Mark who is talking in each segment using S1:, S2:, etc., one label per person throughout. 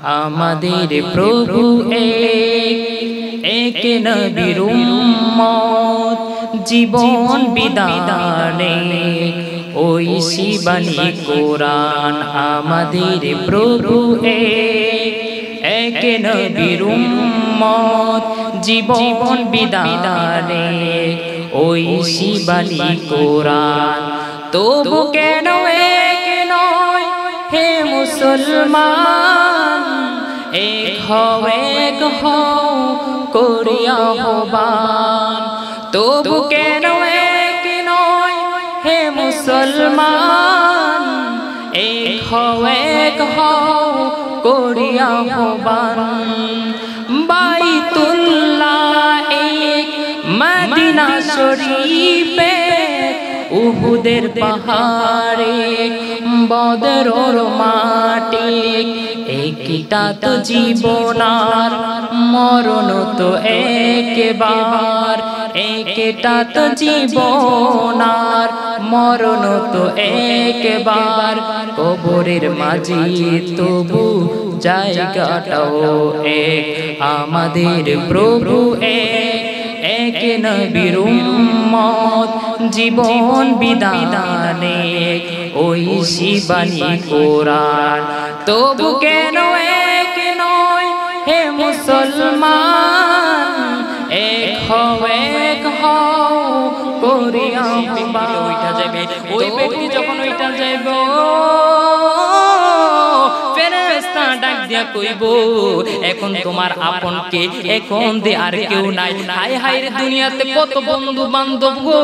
S1: আমাদের প্রভু এক নবীর উম্মত জীবন বিদানে ঐশী বাণী কোরআন। আমাদের প্রভু এক নবীর উম্মত জীবন বিদানে ঐশী বাণী কোরআন। তবু কেন এক নয় হে মুসলমান, এক হও এক হও করিয়া আহ্বান। তবু কেন এক নয় হে মুসলমান, এক হও করিয়া আহ্বান। বাইতুল্লাহ এক মদিনা শরীফে উহুদের পাহাড়ে বদরের মাটি, একটা তো জীবন আর মরণ তো একবার, একটা তো জীবন আর মরণ তো একবার। কবরের মাঝে তবু জায়গাটাও এক। আমাদের প্রভু এক নবীর উম্মত জীবন বিদানে ঐশী বাণী কোরআন। তবু কেন এক নয় হে মুসলমান, এক হও করিয়া আহ্বান। ওইটা যাবে ওই ব্যক্তি যখন ওইটা যাইব, ফেরেশতা ডাক দিয়া কইব এখন তোমার আপন কে, এখন দে আর কেউ নাই। হায় হায় রে দুনিয়াতে কত বন্ধু বান্ধব গো,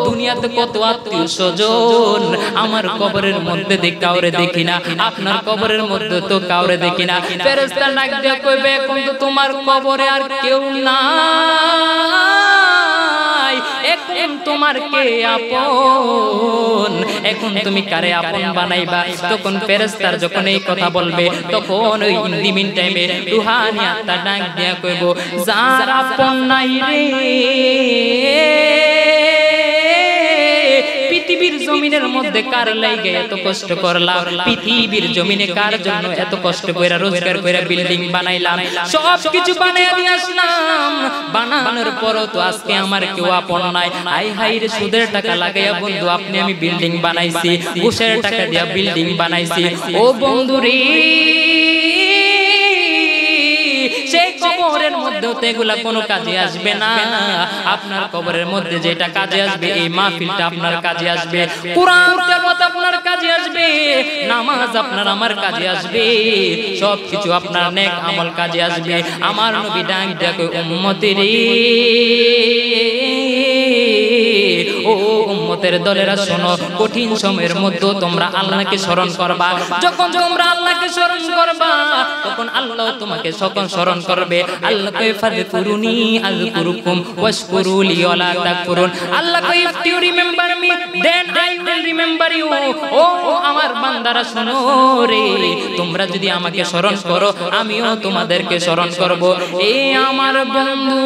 S1: দুনিয়াতে কত আত্মীয় স্বজন, আমার কবরের মধ্যে কাউরে দেখি না, আপনার কবরের মধ্যে তো কাউরে দেখি না। ফেরেশতা ডাক দিয়া কইবে এখন তো তোমার কবরে আর কেউ নাই, এখন তোমার কে আপন, এখন তুমি কারে আপন বানাইবা। তখন ফেরেশতার যখন এই কথা বলবে, তখন ওই ইন্দিমিন টাইমে রুহানি আত্মা ডাক দিয়া কইব যার আপন নাই রে, পৃথিবীর জমিনের মধ্যে কার লাইগে এত কষ্ট করলাম, পৃথিবীর জমিনে কার জন্য এত কষ্ট কইরা রোজগার কইরা বিল্ডিং বানাইলাম, সব কিছু বানাইয়া দিয়ে আসলাম, বানানোর পরও তো আজকে আমার কেউ আপন নাই। হায় হায় রে সুদের টাকা লাগাইয়া বন্ধু আপনি আমি বিল্ডিং বানাইছি, ঘুষের টাকা দিয়া বিল্ডিং বানাইছি। ও বন্ধু রে, সেই কবরের মধ্যেও তো এগুলা কোনো কাজে আসবে না। আপনার কবরের মধ্যে যেটা কাজে আসবে, এই মাহফিলটা আপনার কাজে আসবে, কোরআন তেলাওয়াত আপনার কাজে আসবে, নামাজ আপনার আমার কাজে আসবে, সবকিছু আপনার নেক আমল কাজে আসবে। আমার নবী ডাক দিয়া কই উম্মতি রে, ও উম্মতের দলেরা শোনো, কঠিন সময়ের মধ্যে তোমরা আল্লাহকে স্মরণ করবা। যখন তোমরা আল্লাহকে স্মরণ করবা, তখন আল্লাহ তোমাকে সকল স্মরণ করবে। আল্লাহ কই ফাযকুরুনি আযকুরুকুম ওয়াশকুরু লি ওয়ালা তাকফুরুন। আল্লাহ কই if you remember me then I will remember you. ও আমার বান্দারা শোনো রে, তোমরা যদি আমাকে স্মরণ করো, আমিও তোমাদেরকে স্মরণ করব। এ আমার বন্ধু,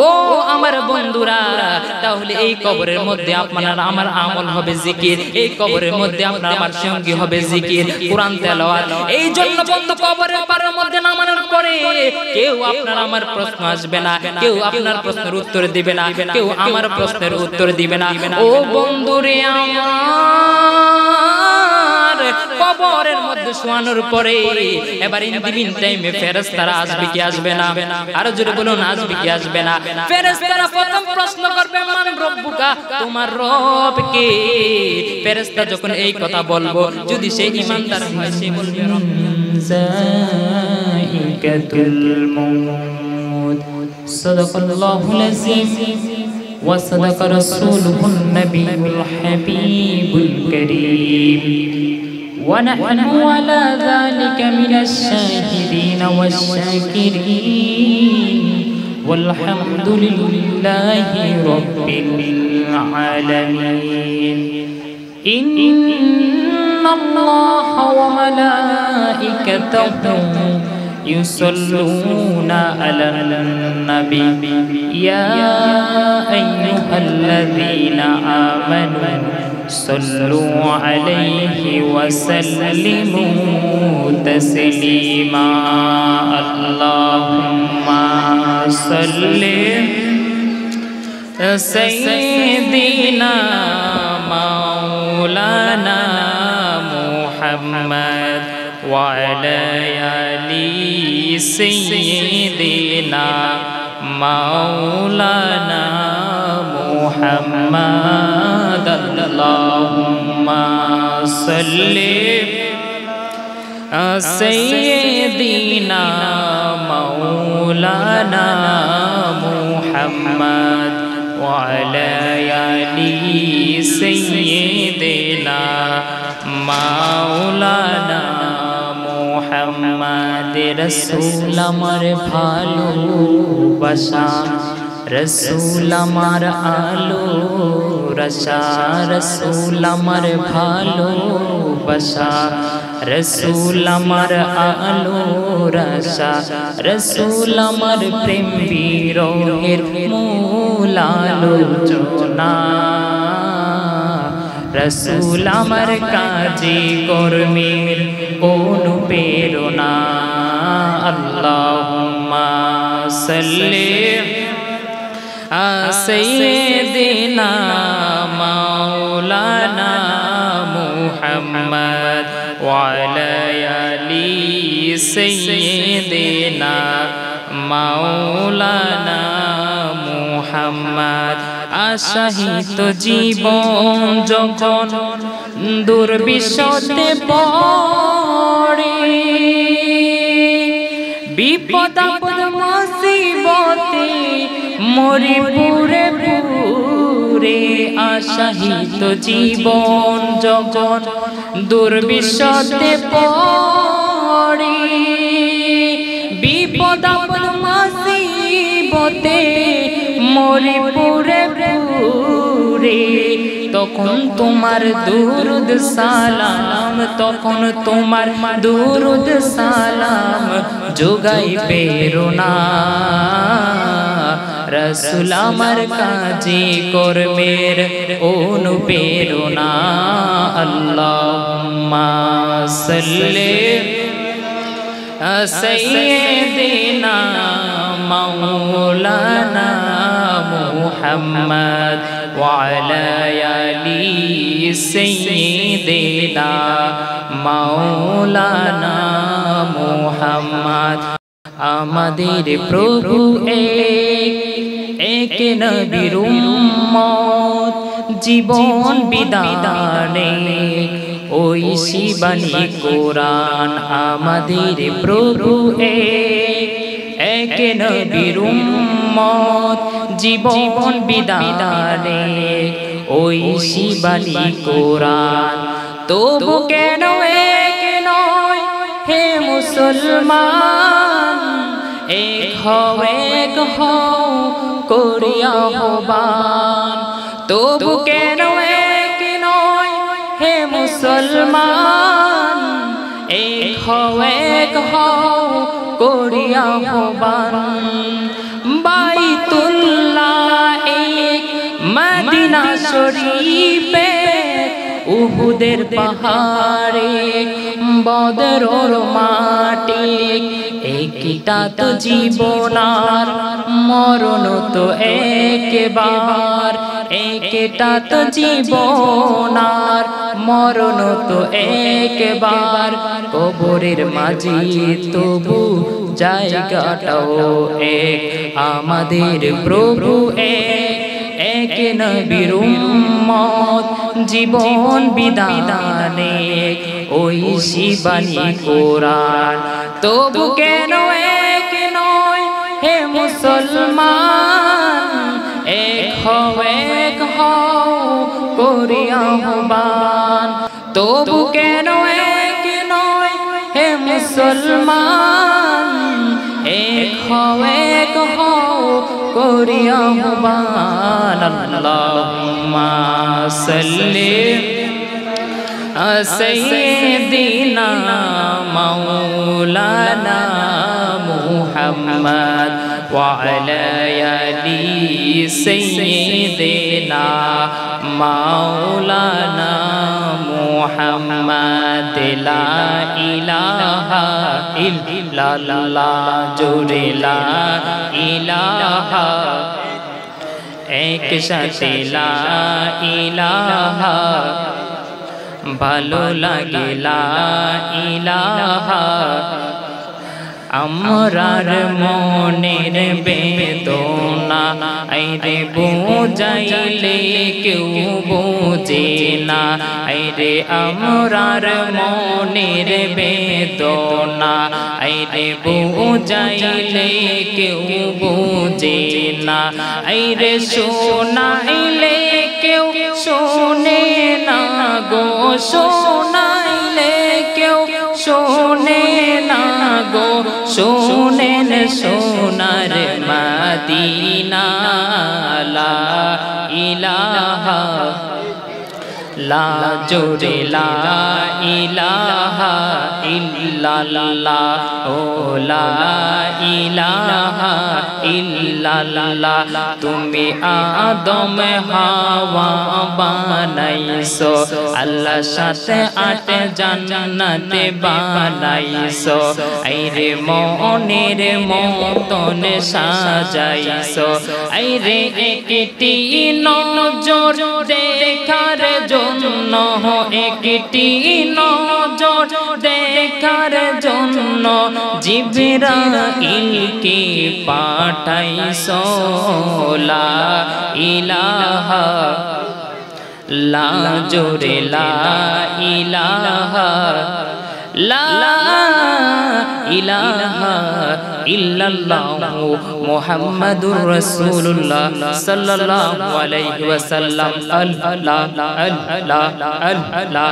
S1: ও আমার বন্ধুরা, তাহলে এই কবরের মধ্যে আপনার আমার আমল হবে জিকির, এই কবরের মধ্যে আপনার আমার সঙ্গী হবে জিকির, কোরআন তেলাওয়াত। এই জন্য বন্ধু কবরের পারের মধ্যে নামানোর পরে কেউ আপনার আমার প্রশ্ন আসবে না, কেউ আপনার প্রশ্নের উত্তর দিবে না, কেউ আমার প্রশ্নের উত্তর দিবে না। ও বন্ধুরে আমার, কবরের মধ্যে শোয়ানোর পরে এবার ইনদিবিন টাইমে ফেরেশতারা আসবে কি আসবে না? আরো জোরে বলুন, আসবে কি আসবে না? ফেরেশতারা প্রথম প্রশ্ন করবে মান রব্বুকা, তোমার রব কে? ফেরেশতা যখন এই কথা বলবো, যদি সে ঈমানদার হয়, সে বলবে যায়িকাতুল মউত। সাদাকাল্লাহুল আযীম ওয়া সাদাকা রাসূলুহুন নাবিয়্যুল হাবিবুল কারীম। ونحن على ذلك من الشاهدين والشاكرين والحمد لله رب العالمين. إن الله وملائكته يصلون على النبي يا أيها الذين آمنوا صلوا عليه وسلموا تسليما اللهم صل سيدنا مولانا محمد وعلى آل سيدنا مولانا محمد اللهم صل سيدنا مولانا محمد وعلى آل سيدنا مولانا محمد رسول আমার ভালোবাসা রসুল আমার আলো রসা রসুল আমার ভালোবাসা রসুল আমার আলো রসা রসুল আমার প্রেম বিরহের মূল আলোচনা রসুল আমার কাজে কর্মের অনুপ্রেরণা আল্লাহুম্মা সাল্লি سيدنا مولانا محمد وعلى آل سيدنا مولانا محمد আশাহিত জীবন যখন দুর্বিষতে পড়ে বিপদ আপদ মুসিবতে মরি পুরে পুরে আশাহিত জীবন যখন দুর্বিষতে পড়ে বিপদ আপদ মুসিবতে মরি পুরে পুরে তখন তোমার দুরুদ সালাম তখন তোমার দুরুদ সালাম যোগাই প্রেরণা রসুল আমার কাজে কর্মের অনুপ্রেরণা আল্লাহুম্মা সাল্লি سيدنا مولانا محمد وعلى آل سيدنا مولانا محمد আমাদের প্রভু এক নবীর উম্মত জীবন বিদানে ওই শিবানী কোরআন আমাদের প্রভু এক নবীর উম্মত জীবন বিদানে ওই শিবানী কোরআন তবু কেন এক নয় হে মুসলমান এক হও করিয়া আহ্বান তবু কেন এক নয় হে মুসলমান এক হও করিয়া আহ্বান বাইতুল্লাহ এক মদিনা শরীফে উহুদের পাহাড়ে বদরের মাটি একটা তো জীবন আর মরণ তো একবার একটা তো জীবন আর মরণ তো একবার কবরের মাঝে তবু জায়গাটাও এক আমাদের প্রভু এক নবীর উম্মত জীবন বিদানে ওই শিবানী কোরআন তবু কেন এক নয় হে মুসলমান এক হও করিয়া আহ্বান তবু কেন এক নয় হে মুসলমান এক হও করিয়া আহ্বান আল্লাহুম্মা সাল্লি سيدنا مولانا محمد وعلى آل سيدنا مولانا محمد لا إله إلا الله جوري لا إله এক সাথে লা ইলাহা ভালো লাগে লা ইলাহা আমরার মনের বেদনা আইরে বুঝাইলে কেউ বোঝে না আইরে আমরার মনের বেদনা আইরে বুঝাইলে কেউ বোঝে না আইরে শোনাইলে কেউ শোনে না গো শোনাইলে কেউ শোনে না গো শোনেন সোনার মদিনা লা ইলাহা লা জোরে লা ইলাহা ইল্লাল্লাহ ও লা ইলাহা ইল্লাল্লাহ তুমি আদম হাওয়া বানাইছো আল্লাহ সাথে আট জান্নাতে বানাইছো আইরে মনের মতন সাজাইছো আইরে একটি নজর দেখার জন্য একটি নজর দেখার জন্য জিবরাইলকে পাঠাইছো লা ইলাহা লা জোরে লা ইলাহা লা ইলাহা ইল্লাল্লাহু মুহাম্মাদুর রাসূলুল্লাহ সাল্লাল্লাহু আলাইহি ওয়াসাল্লাম আল্লাহ আল্লাহ আল্লাহ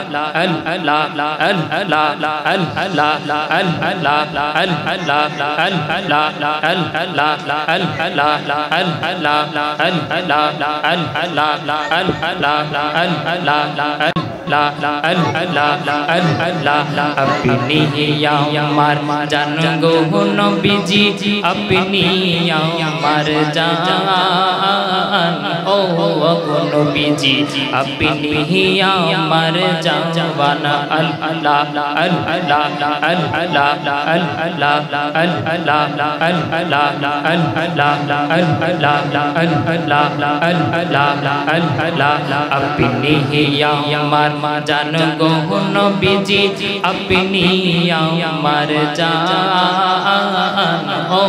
S1: আল্লাহ अपनी यार जान गो नबीजी अपनी यार जान ओ गो नबीजी अपनी यार जान अल्लाह अल्लाह अल्लाह अपनी यार जान गो नबीजी अपनी यार जान ओ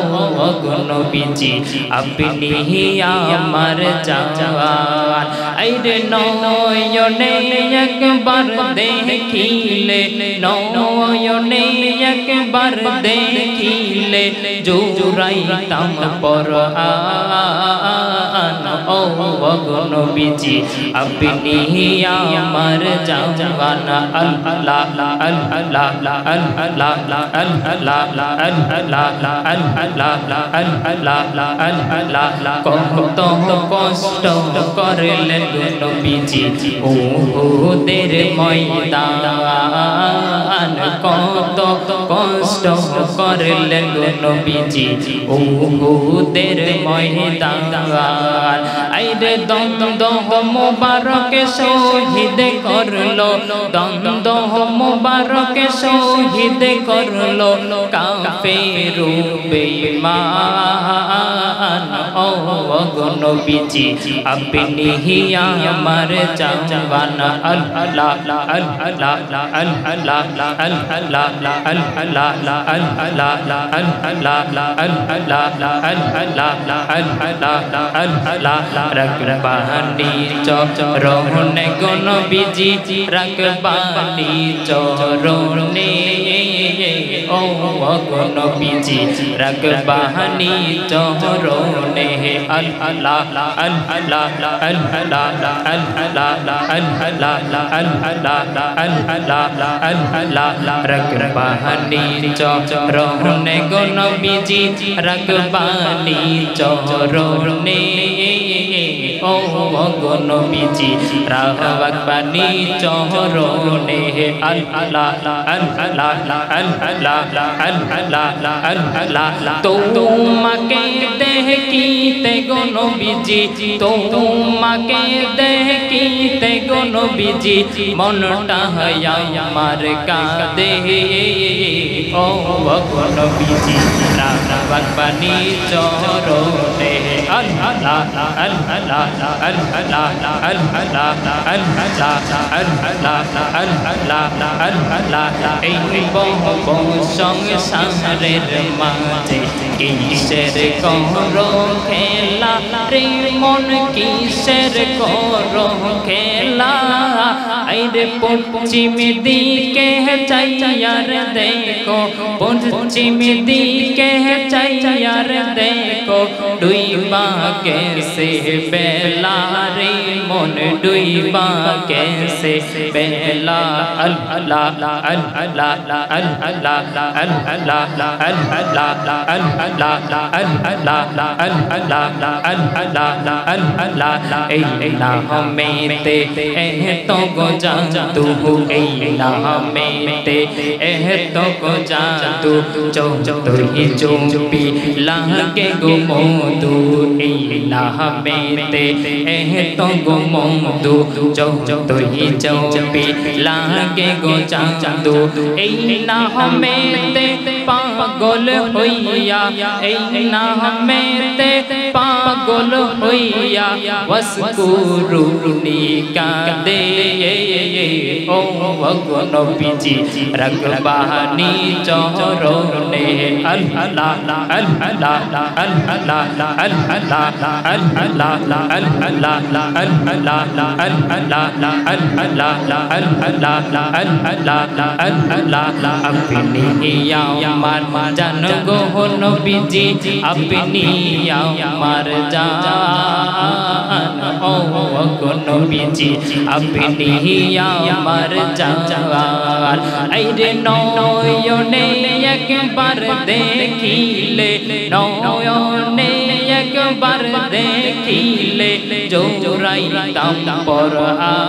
S1: गो नबीजी अपनी यार जान आइरे नयने एकबार देखिले नयने एकबार देखिले जुराइताम परआन ओ गो नबीजी अपनी यार जान अल्लाह अल्लाह अल्लाह कत कष्ट करलेन नबीजी उहुদের ময়দান কত কষ্ট করলেন নবীজি উহুদের ময়দান আইরে দ্বন্দ্ব মুবারক শহীদ করলো দ্বন্দ্ব মুবারক শহীদ করলো কাফের বেঈমান ও গো নবীজি আপনি আমার জান আল্লাহ আল্লাহ আল্লাহ রাখবানি চরণে গো নবীজি রাখবানি চরণে ও গো নবীজি রাখবানি চরণে আল্লাহ আল্লাহ রাখবানি চরণে গো নবীজি রাখবানি চরণে ও গো নবীজি রাহবাক পানি চরণে আল্লাহ আল্লাহ আল্লাহ আল্লাহ আল্লাহ তোমাকে দেখিতে গো নবীজি তোমাকে দেখিতে গো নবীজি মনটা আমার কাঁদে ও গো নবীজি রাহবাক পানি চরণে আল্লাহ আল্লাহ আল্লাহ আল্লাহ আল্লাহ আল্লাহ আল্লাহ এই সংসারের মাঝে কিসের করো খেলা রে মন কিসের করো খেলা আইরে পশ্চিম দিকে চাইয়ার দেখো পশ্চিম দিকে চাইয়ার দেখো ডুইবা कैसे बेला रे मन डुइबा कैसे बेला अल्लाह अल्लाह अल्लाह अल्लाह अल्लाह ऐ ना हमें ते एह तो गो जादू ऐ ना हमें ते एह तो गो जादू जो तो ही जो पी लागे गो मोदू ना हमें ते एह तो गो मोदू जो तो ही जो पी लागे गो जादू ऐ ना हमें ते पागल होइया ऐ ना हमें ते पागल होइया वस्कुरुनी कांदे ओ गो नबीजी रगबानी चरणे अल्लाह अल्लाह अल्लाह अपनी यार जान गो नबीजी अपनी यार जान ओ गो नबीजी अपनी यार जान ऐरे नयने एक बार देखिले नयने एक बार देखिले जोराइताम परहान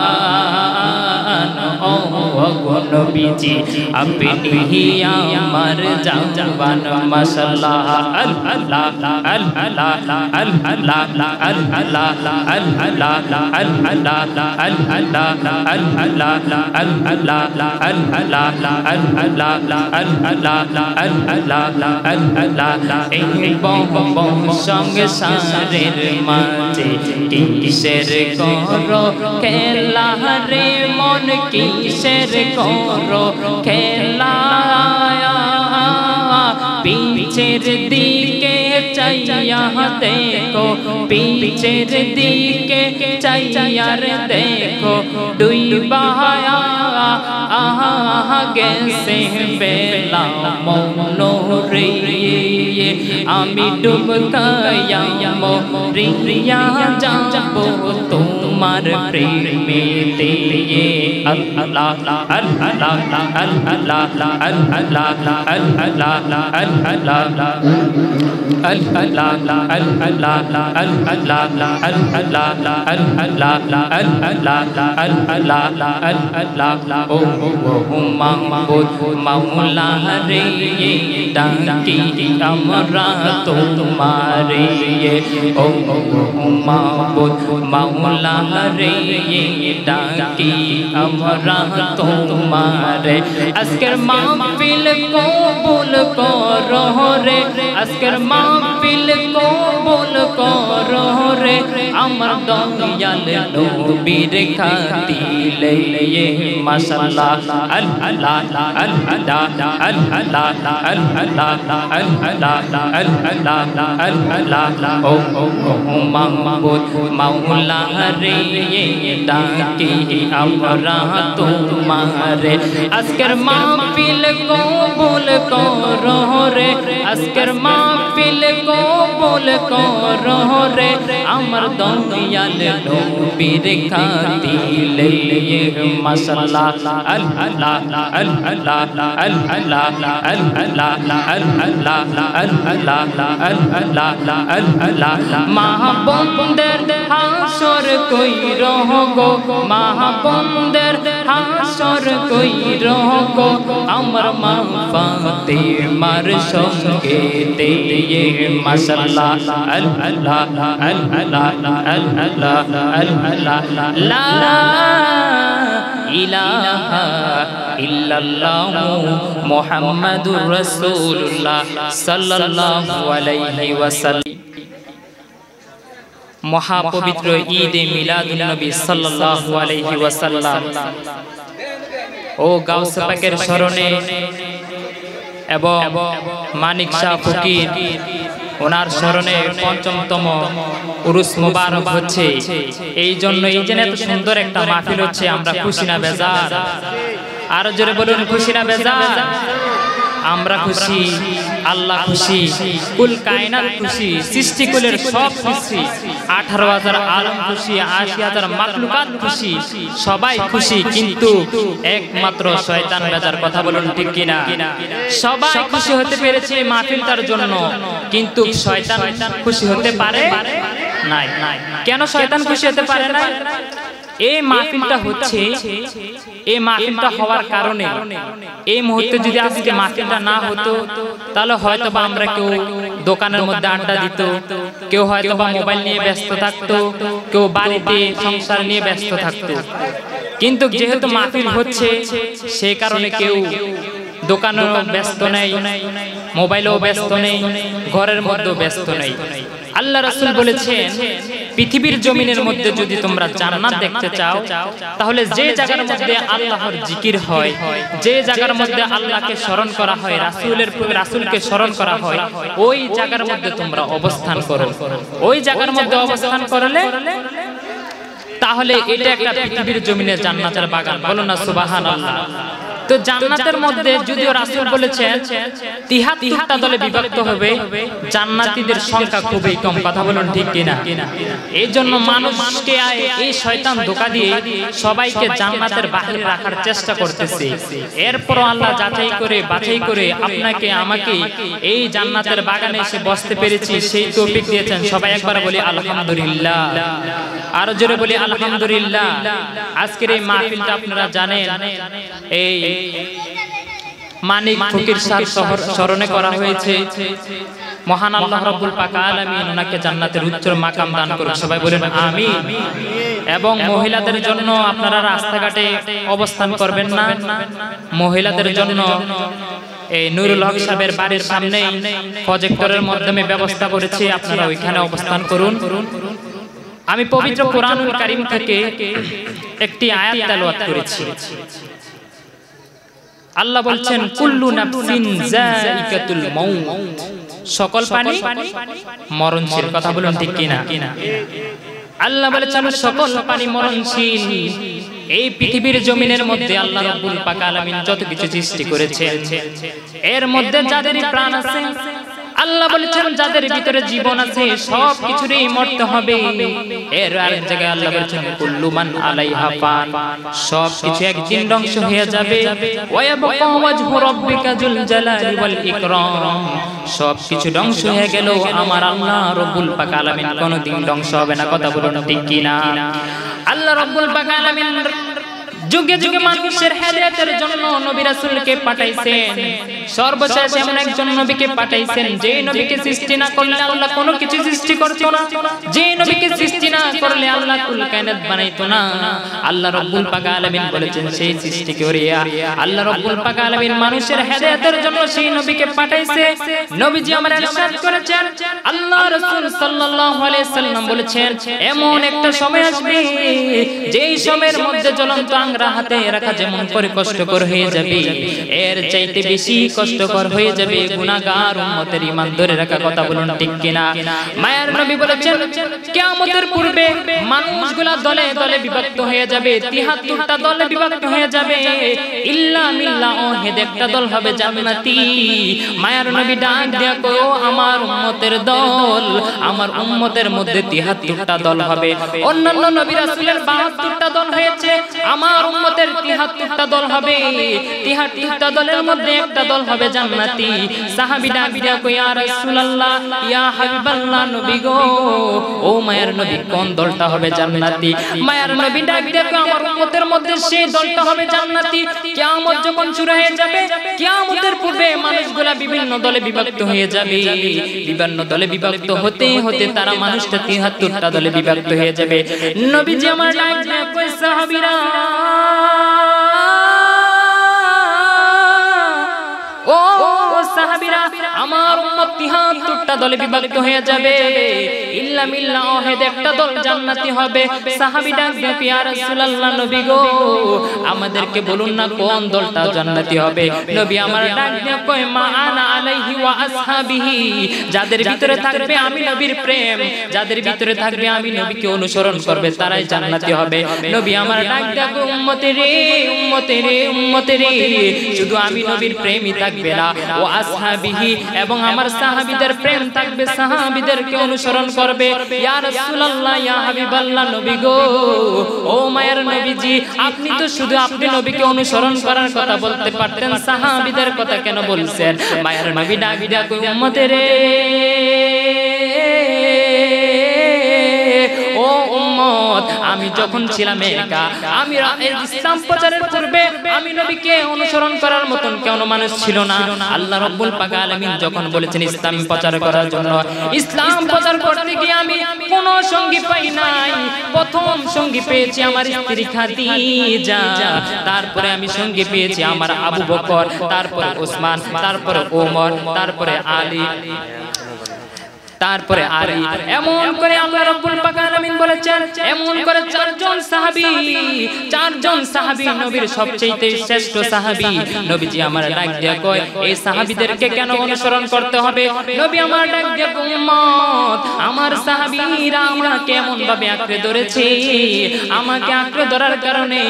S1: ओ गो नबीजी अपनी यार जान माशाअल्लाह अल्लाह अल्लाह अल्लाह संसारेर माঝে কিসের করো খেলা রে মন কিসের করো খেলা पीछेर दिके चाइया देखो पीछेर दिके चाइया देखो डुइबा गेसे बेला मौनो रे आमी डुबकाया मोरिया जाबो तुम्हार प्रेमेते अल्लाह अल्लाह अल्लाह मौला रे डाकी हमरा तुम्हारे ओ माबूद मौला रे डाकी हमरा तुम्हारे अस्कर महफिल को बोल करो रे अस्कर महफिल को बोल करो रे अमर दयाल नबीर खातिले ये माशाअल्लाह अल्लाह अल्लाह अल्लाह अल्लाह ओ माबूद मौला रे डाकी हमरा মৌলা তোমারে আজকের মাহফিল কবুল করো রে আজকের মাহফিল কবুল করো রে আমার দয়াল নবীর খাতিরে মাশাআল্লাহ আল্লাহ আল্লাহ আল্লাহ আল্লাহ আল্লাহ মাহবুবদের হাসর কই রহগো মাহবুবদের হাসর কই রহগো আমার মা ফাতেমার সঙ্গে তেয়ে মাশাআল্লাহ আল্লাহ আল্লাহ লা ইলাহা ইল্লাল্লাহু মুহাম্মাদুর রাসূলুল্লাহ সাল্লাল্লাহু আলাইহি ওয়াসাল্লাম। মহাপবিত্র ঈদে মিলাদুন নবী সাল্লাল্লাহু আলাইহি ওয়াসাল্লাম ও গাউস পাকের স্মরণে এবং মানিক শাহ ফকির ওনার স্মরণে পঞ্চমতম উরুস মুবারক হচ্ছে। এই জন্য এই যে এত সুন্দর একটা মাহফিল হচ্ছে, আমরা খুশি না বেজার? আর জোরে বলুন, খুশি না বেজার? আমরা খুশি, আল্লাহ খুশি, কুল কায়নাত খুশি, সৃষ্টিকুলের সব খুশি, 18,000 আলম খুশি, 80,000 মাখলুকাত খুশি, সবাই খুশি, কিন্তু একমাত্র শয়তান বেজার। কথা বলুন ঠিক কিনা? সবাই খুশি হতে পেরেছে মাহফিলটার জন্য, কিন্তু শয়তান খুশি হতে পারে নাই। কেন শয়তান খুশি হতে পারে না? এই মাহফিলটা হচ্ছে, এই মাহফিলটা হওয়ার কারণে এই মুহূর্তে যদি আজকে মাহফিলটা না হতো তাহলে হয়তো বা আমরা কেউ দোকানের মধ্যে আড্ডা দিত, কেউ হয়তো বা মোবাইল নিয়ে ব্যস্ত থাকতো, কেউ বাড়িতে সংসার নিয়ে ব্যস্ত থাকতো। কিন্তু যেহেতু মাহফিল হচ্ছে সেই কারণে কেউ দোকানেও ব্যস্ত নেই, মোবাইলেও ব্যস্ত নেই, ঘরের মধ্যেও ব্যস্ত নেই। আল্লাহ রাসূল বলেছেন, পৃথিবীর জমিনের মধ্যে যদি তোমরা জান্নাত দেখতে চাও তাহলে যে জায়গার মধ্যে আল্লাহর জিকির হয়, যে জায়গার মধ্যে আল্লাহকে স্মরণ করা হয়, রাসূলকে স্মরণ করা হয়, ওই জায়গার মধ্যে তোমরা অবস্থান করো। ওই জায়গার মধ্যে অবস্থান করলে তাহলে এটা একটা পৃথিবীর জমিনে জান্নাতের বাগান। বলো না সুবহানাল্লাহ। তো জান্নাতের মধ্যে যদিও রাসূল বলেছেন 73টা দলে বিভক্ত হবে, জান্নাতীদের সংখ্যা খুবই কম। কথা বলুন ঠিক কিনা? এই জন্য মানুষকে এই শয়তান ধোঁকা দিয়ে সবাইকে জান্নাতের বাইরে রাখার চেষ্টা করতেছে। এরপর আল্লাহ যাচাই করে বাছাই করে আপনাকে আমাকে এই জান্নাতের বাগানে এসে বসতে পেরেছি, সেই তৌফিক দিয়েছেন। সবাই একবার বলি আলহামদুলিল্লাহ। আরো জোরে বলি আলহামদুলিল্লাহ। আজকের এই মাহফিলটা আপনারা জানেন এই মানিক ফকির শাহ স্মরণে করা হয়েছে। মহান আল্লাহ রাব্বুল পাক আলামিন ওনাকে জান্নাতের উচ্চ মাকাম দান করুন। সবাই বলেন আমিন। এবং মহিলাদের জন্য আপনারা রাস্তাঘাটে অবস্থান করবেন না, মহিলাদের জন্য এই নুরুল হক সাহেবের বাড়ির সামনে প্রজেক্টরের মাধ্যমে ব্যবস্থা করেছি, আপনারা ওইখানে অবস্থান করুন। আমি পবিত্র কোরআনুল কারীম থেকে একটি আয়াত তেলাওয়াত করেছি। আল্লাহ বলছেন, কুল্লু নাফসিন যায়িকাতুল মাউত, সকল প্রাণী মরণশীল। কথা বলুন ঠিক কিনা? আল্লাহ বলেছেন সকল প্রাণী মরণশীল। এই পৃথিবীর জমিনের মধ্যে আল্লাহ রাব্বুল পাক আলামিন যত কিছু সৃষ্টি করেছেন এর মধ্যে যাদের প্রাণ আছে, আল্লাহ বলেছেন যাদের ভিতরে জীবন আছে সব কিছুরই মরতে হবে। এর আরেক জায়গায় আল্লাহ বলেছেন কুল্লু মান আলাইহা ফান, সব কিছু একদিন ধ্বংস হয়ে যাবে। ওয়া ইয়াবকা ওয়াজহু রাব্বিকা যুল জালালি ওয়াল ইকরাম, সব কিছু ধ্বংস হয়ে গেল আমার আল্লাহ রাব্বুল পাক আলামিন কোনদিন ধ্বংস হবে না। কথা বলুন ঠিক কিনা? আল্লাহ রাব্বুল পাক আলামিন যুগে যুগে মানুষের হেদায়েতের জন্য নবী রাসূলকে পাঠাইছেন। সর্বশেষ এমন একজন নবীকে পাঠাইছেন যে নবীকে সৃষ্টি না করলে আল্লাহ কোনো কিছু সৃষ্টি করতো না, যে নবীকে সৃষ্টি না করলে আল্লাহ কুল কায়নাত বানাইতো না। আল্লাহ রাব্বুল পাক আলামিন বলেছেন সেই সৃষ্টি করিয়া আল্লাহ রাব্বুল পাক আলামিন মানুষের হেদায়েতের জন্য সেই নবীকে পাঠাইছে। নবীজি আমার ইরশাদ করেছেন, আল্লাহ রাসূল সাল্লাল্লাহু আলাইহি সাল্লাম বলেছেন, এমন একটা সময় আসবে যেই সময়ের মধ্যে জ্বলন্ত আঙ্গুর হাতে রাখা যেমন করে কষ্টকর হয়ে যাবে, এর চাইতে বেশি কষ্টকর হয়ে যাবে গুনাহগার উম্মতের ঈমান ধরে রাখা। কথা বলুন ঠিক কিনা? মায়ার নবী বলেছেন কিয়ামতের পূর্বে মানুষগুলা দলে দলে বিভক্ত হয়ে যাবে, 73টা দলে বিভক্ত হয়ে যাবে। ইল্লা মিল্লাহ ওয়াহিদ, একটা দল হবে জান্নাতি। মায়ার নবী ডাক দিয়া কয়, আমার উম্মতের দল, আমার উম্মতের মধ্যে 73টা দল হবে। অন্যান্য নবী রাসূলের 72টা দল হয়েছে, আমার উম্মতের 73টা দল হবে। 73টা দলের মধ্যে একটা দল হবে জান্নাতি। সাহাবী ডাক দিয়া কয়, ইয়া রাসূলুল্লাহ, ইয়া হাবিবাল্লাহ, নবী গো, ও মায়ার নবী, কোন দলটা হবে জান্নাতি? মায়ার নবী ডাক দিয়া কয়, আমার উম্মতের মধ্যে সেই দলটা হবে জান্নাতি। কিয়ামত যখন শুরু হয়ে যাবে, কিয়ামতের পূর্বে মানুষগুলা বিভিন্ন দলে বিভক্ত হয়ে যাবে। বিভিন্ন দলে বিভক্ত হতে হতে তারা মানুষটা 73টা দলে বিভক্ত হয়ে যাবে। নবীজি আমার ডাক দিয়া কয়, সাহাবীরা, ও সাহাবীরা, আমার উম্মত 73টা দলে বিভক্ত হয়ে যাবে। ইল্লা মিল্লাহ ওয়াহিদ, একটা দল জান্নাতি হবে। সাহাবী ডাক দিয়া, ইয়া রাসূলুল্লাহ, নবী গো, আমাদেরকে বলুন না কোন দলটা জান্নাতি হবে। নবী আমার ডাক দিয়া কয়, মা আনা আলাইহি ওয়া আসহাবিহি, যাদের ভিতরে থাকবে আমি নবীর প্রেম, যাদের ভিতরে থাকবে আমি নবীকে অনুসরণ করবে, তারাই জান্নাতি হবে। নবী আমার ডাক দিয়া কয়, উম্মতে রে, উম্মতে রে, উম্মতে রে, শুধু আমি নবীর প্রেমই থাকবে না, ও আসহাবিহি, এবং আমার সাহাবীদের প্রেম থাকবে, সাহাবীদেরকে অনুসরণ করবে। ইয়া রাসূলুল্লাহ, ইয়া হাবিবাল্লাহ, নবী গো, ও মায়ের নবীজি, আপনি তো শুধু আপনি নবীকে অনুসরণ করার কথা বলতে পারতেন, সাহাবীদের কথা কেন বলছেন? মায়ের নবী ডাক দিয়া কই, উম্মতে রে, ও উম্মত, আমি যখন ছিলাম একা, আমি ইসলাম প্রচারের পূর্বে আমি নবীকে অনুসরণ করার মতন কেন মানুষ ছিল না। আল্লাহ রাব্বুল পাক আলামিন যখন বলেছেন ইসলাম প্রচার করার জন্য, ইসলাম প্রচার করতে গিয়ে আমি কোন সঙ্গী পাই নাই। প্রথম সঙ্গী পেয়েছি আমার স্ত্রী খাদিজা, তারপরে আমি সঙ্গী পেয়েছি আমার আবু বকর, তারপরে ওসমান, তারপরে ওমর, তারপরে আলী, তারপরে আলী। এমন করে আল্লাহ রাব্বুল পাক আলামিন বলেছেন, এমন করে চারজন সাহাবী নবীর সবচেয়ে শ্রেষ্ঠ সাহাবী। নবীজি আমার ডাক দিয়া কয়, এই সাহাবীদেরকে কেন অনুসরণ করতে হবে? নবী আমার ডাক দিয়া কয়, উম্মত, আমার সাহাবীরা আমাকে এমন ভাবে আঁকড়ে ধরেছে, আমাকে আঁকড়ে ধরার কারণে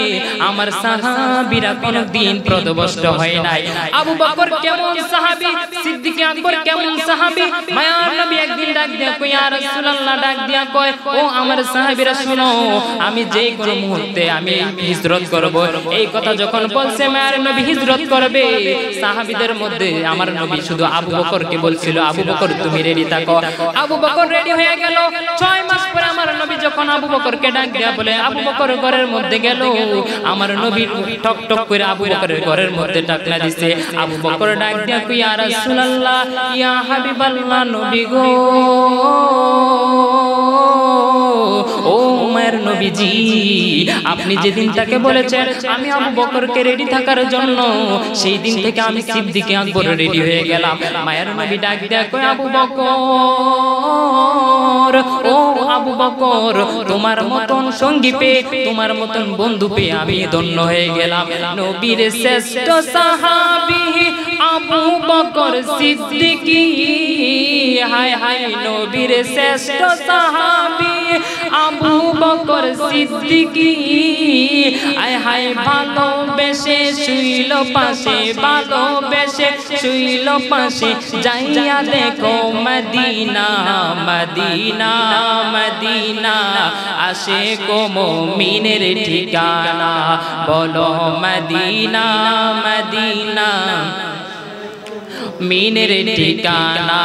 S1: আমার সাহাবীরা কোনদিন পদভ্রষ্ট হয় নাই। আবু বকর কেমন সাহাবী, সিদ্দিক আকবর কেমন সাহাবী। মায়ার নবী ডাক দিয়া কয়, ইয়া রাসূলুল্লাহ, ডাক দিয়া কয়, ও আমার সাহাবীরা শুনো, আমি যে কোনো মুহূর্তে আমি হিজরত করব। এই কথা যখন বলছে মায়ের নবী হিজরত করবে, সাহাবীদের মধ্যে আমার নবী শুধু আবু বকরকে বলছিল, আবু বকর তুমি রেডি থাকো। আবু বকর রেডি হয়ে গেল। 6 মাস পরে আমার নবী যখন আবু বকরকে ডাক দিয়া বলে, আবু বকর ঘরের মধ্যে গেল, আমার নবী টক টক করে আবু বকরের ঘরের মধ্যে টাকলা দিছে। আবু বকর ডাক দিয়া কয়, ইয়া রাসূলুল্লাহ, ইয়া হাবিবাল্লাহ, নবী গো, ও মায়ের নবীজি, আপনি যেদিন তাকে বলেছেন আমি আবু বকরকে রেডি থাকার জন্য, সেই দিন থেকে আমি সিদ্দিক আকবর রেডি হয়ে গেলাম। মায়ের নবী ডাক দেয়া কয়, আবু বকর, ও আবু বকর, তোমার মতন সঙ্গী পেয়ে, তোমার মতন বন্ধু পেয়ে আমি ধন্য হয়ে গেলাম। নবীর শ্রেষ্ঠ সাহাবী আবু বকর সিদ্দিক, হায় হায়, নবীর শ্রেষ্ঠ সাহাবী আবু বকর সিদ্দিক, হায় হায়, ভালোবেসে শুইল পাশে, ভালোবেসে শুইল পাশে, যাইয়া দেখো মদিনা, মদিনা, মদিনা, আশিক মুমিনের ঠিকানা, বলো মদিনা, মদিনা, মিনের ঠিকানা।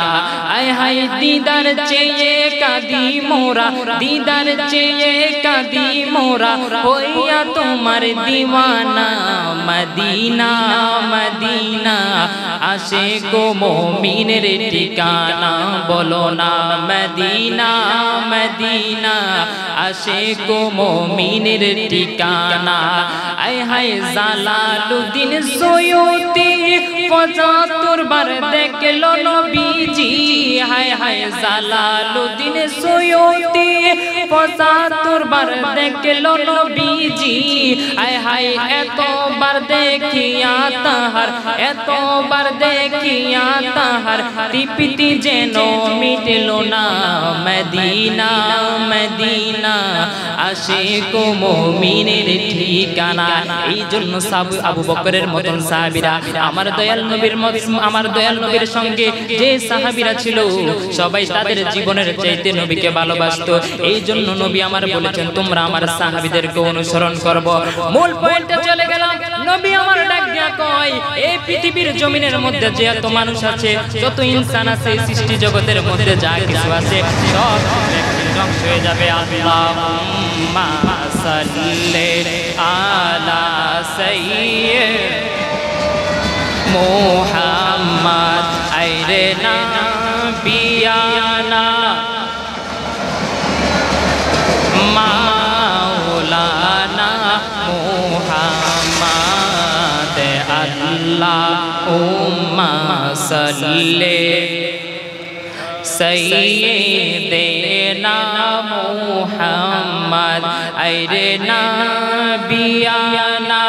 S1: আয় হায়, দিদার চেয়ে কাঁদি মোরা, দিদার চেয়ে কাঁদি মোরা, হইয়া তোমার দিওয়ানা, মদিনা, মদিনা, আশিক মুমিনের ঠিকানা, বলো না মদিনা, মদিনা, আশিক মুমিনের ঠিকানা। আয় হায়, জালালুদ্দিন সুয়ুতি 75 বার দেখলো নবীজি, হায় হায় জালালুদ্দিন সুয়ুতি 75 বার দেখলো নবীজি, হায় হায় এতবার দেখিয়া তাহার, এতবার দেখিয়া তাহার তৃপ্তি যেন মিটলো না। মদিনা মদিনা আশিক মুমিনের ঠিকানা। এই জন্য আবু বকরের মতন সাহাবীরা আমার দয়াল নবীর সঙ্গে যে সাহাবীরা ছিল সবাই তাদের জীবনের চাইতে নবীকে ভালোবাসতো। এই জন্য নবী আমার বলেছেন তোমরা আমার সাহাবীদেরকে অনুসরণ করব। মূল পয়েন্টে চলে গেলাম। নবী আমার ডাক দিয়া কয় এই পৃথিবীর জমিনের মধ্যে যে এত মানুষ আছে, যত ইনসান আছে, সৃষ্টি জগতের মধ্যে যা কিছু আছে সব ধ্বংস হয়ে যাবে। আল্লাহুম্মা সাল্লি আলা সাইয়্যিদ মুহাম্মদ আইরে নাবিয়ানা মাওলানা মুহাম্মদ আল্লাহুম্মা সাল্লি সাইয়্যিদিনা মুহাম্মদ আইরে নাবিয়ানা